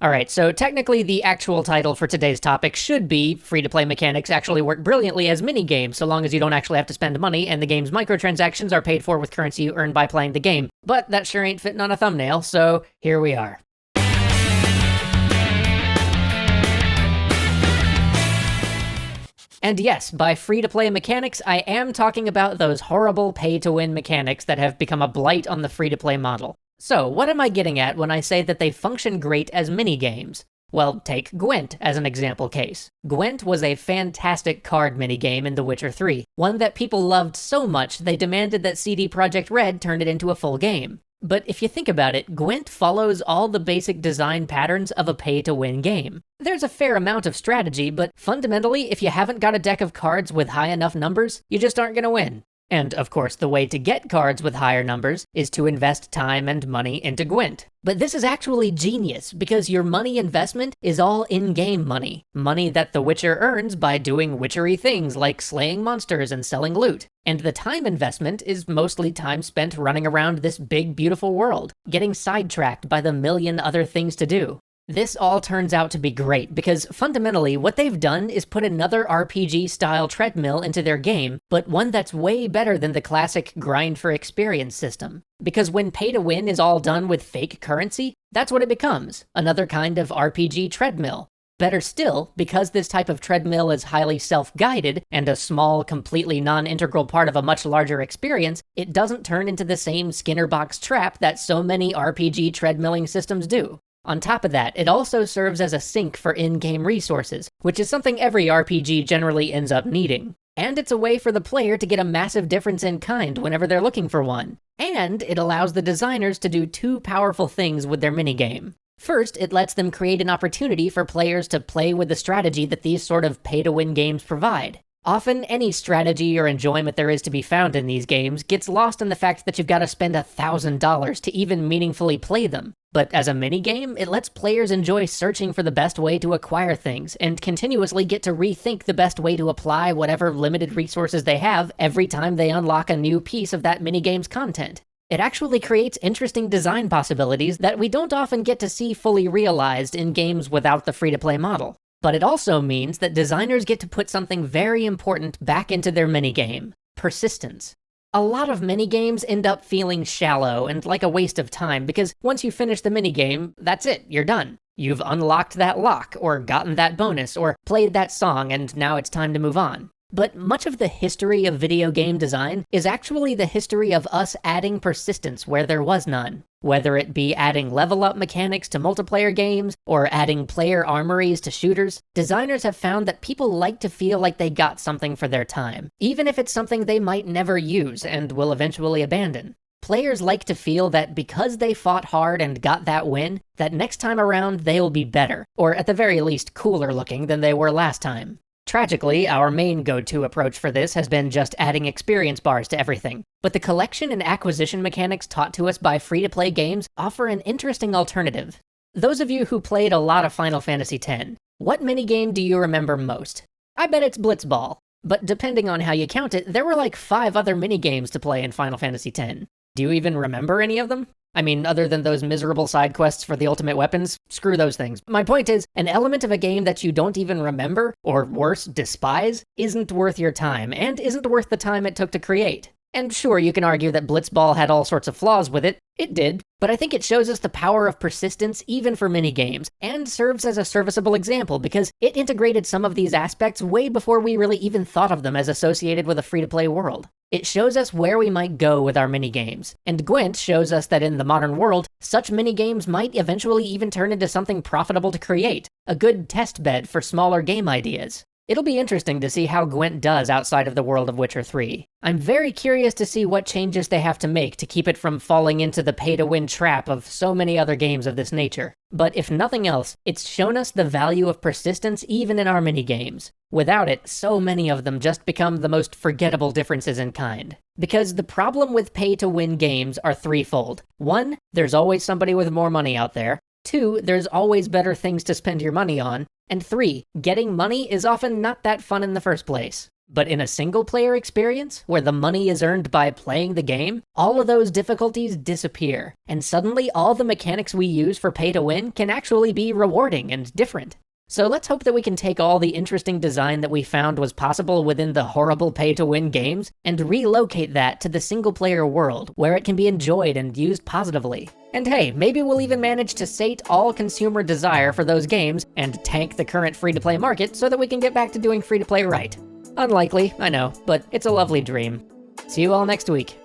Alright, so technically the actual title for today's topic should be Free-to-play mechanics actually work brilliantly as mini-games so long as you don't actually have to spend money and the game's microtransactions are paid for with currency you earn by playing the game. But that sure ain't fitting on a thumbnail, so here we are. And yes, by free-to-play mechanics, I am talking about those horrible pay-to-win mechanics that have become a blight on the free-to-play model. So, what am I getting at when I say that they function great as mini-games? Well, take Gwent as an example case. Gwent was a fantastic card minigame in The Witcher 3, one that people loved so much they demanded that CD Projekt Red turn it into a full game. But if you think about it, Gwent follows all the basic design patterns of a pay-to-win game. There's a fair amount of strategy, but fundamentally, if you haven't got a deck of cards with high enough numbers, you just aren't gonna win. And of course, the way to get cards with higher numbers is to invest time and money into Gwent. But this is actually genius, because your money investment is all in-game money. Money that the Witcher earns by doing witchery things like slaying monsters and selling loot. And the time investment is mostly time spent running around this big, beautiful world, getting sidetracked by the million other things to do. This all turns out to be great, because fundamentally what they've done is put another RPG-style treadmill into their game, but one that's way better than the classic grind-for-experience system. Because when pay-to-win is all done with fake currency, that's what it becomes, another kind of RPG treadmill. Better still, because this type of treadmill is highly self-guided, and a small, completely non-integral part of a much larger experience, it doesn't turn into the same Skinner box trap that so many RPG treadmilling systems do. On top of that, it also serves as a sink for in-game resources, which is something every RPG generally ends up needing. And it's a way for the player to get a massive difference in kind whenever they're looking for one. And it allows the designers to do two powerful things with their minigame. First, it lets them create an opportunity for players to play with the strategy that these sort of pay-to-win games provide. Often, any strategy or enjoyment there is to be found in these games gets lost in the fact that you've got to spend $1,000 to even meaningfully play them. But as a minigame, it lets players enjoy searching for the best way to acquire things, and continuously get to rethink the best way to apply whatever limited resources they have every time they unlock a new piece of that minigame's content. It actually creates interesting design possibilities that we don't often get to see fully realized in games without the free-to-play model. But it also means that designers get to put something very important back into their minigame: persistence. A lot of minigames end up feeling shallow and like a waste of time because once you finish the minigame, that's it, you're done. You've unlocked that lock, or gotten that bonus, or played that song, and now it's time to move on. But much of the history of video game design is actually the history of us adding persistence where there was none. Whether it be adding level-up mechanics to multiplayer games, or adding player armories to shooters, designers have found that people like to feel like they got something for their time, even if it's something they might never use and will eventually abandon. Players like to feel that because they fought hard and got that win, that next time around they'll be better, or at the very least cooler looking than they were last time. Tragically, our main go-to approach for this has been just adding experience bars to everything, but the collection and acquisition mechanics taught to us by free-to-play games offer an interesting alternative. Those of you who played a lot of Final Fantasy X, what minigame do you remember most? I bet it's Blitzball, but depending on how you count it, there were like 5 other minigames to play in Final Fantasy X. Do you even remember any of them? I mean, other than those miserable side quests for the ultimate weapons, screw those things. My point is, an element of a game that you don't even remember, or worse, despise, isn't worth your time, and isn't worth the time it took to create. And sure, you can argue that Blitzball had all sorts of flaws with it. It did, but I think it shows us the power of persistence even for minigames, and serves as a serviceable example because it integrated some of these aspects way before we really even thought of them as associated with a free-to-play world. It shows us where we might go with our minigames, and Gwent shows us that in the modern world, such minigames might eventually even turn into something profitable to create, a good test bed for smaller game ideas. It'll be interesting to see how Gwent does outside of the world of Witcher 3. I'm very curious to see what changes they have to make to keep it from falling into the pay-to-win trap of so many other games of this nature. But if nothing else, it's shown us the value of persistence even in our minigames. Without it, so many of them just become the most forgettable differences in kind. Because the problem with pay-to-win games are threefold. 1, there's always somebody with more money out there. 2, there's always better things to spend your money on. And 3, getting money is often not that fun in the first place. But in a single-player experience, where the money is earned by playing the game, all of those difficulties disappear, and suddenly all the mechanics we use for pay-to-win can actually be rewarding and different. So let's hope that we can take all the interesting design that we found was possible within the horrible pay-to-win games and relocate that to the single-player world, where it can be enjoyed and used positively. And hey, maybe we'll even manage to sate all consumer desire for those games and tank the current free-to-play market so that we can get back to doing free-to-play right. Unlikely, I know, but it's a lovely dream. See you all next week.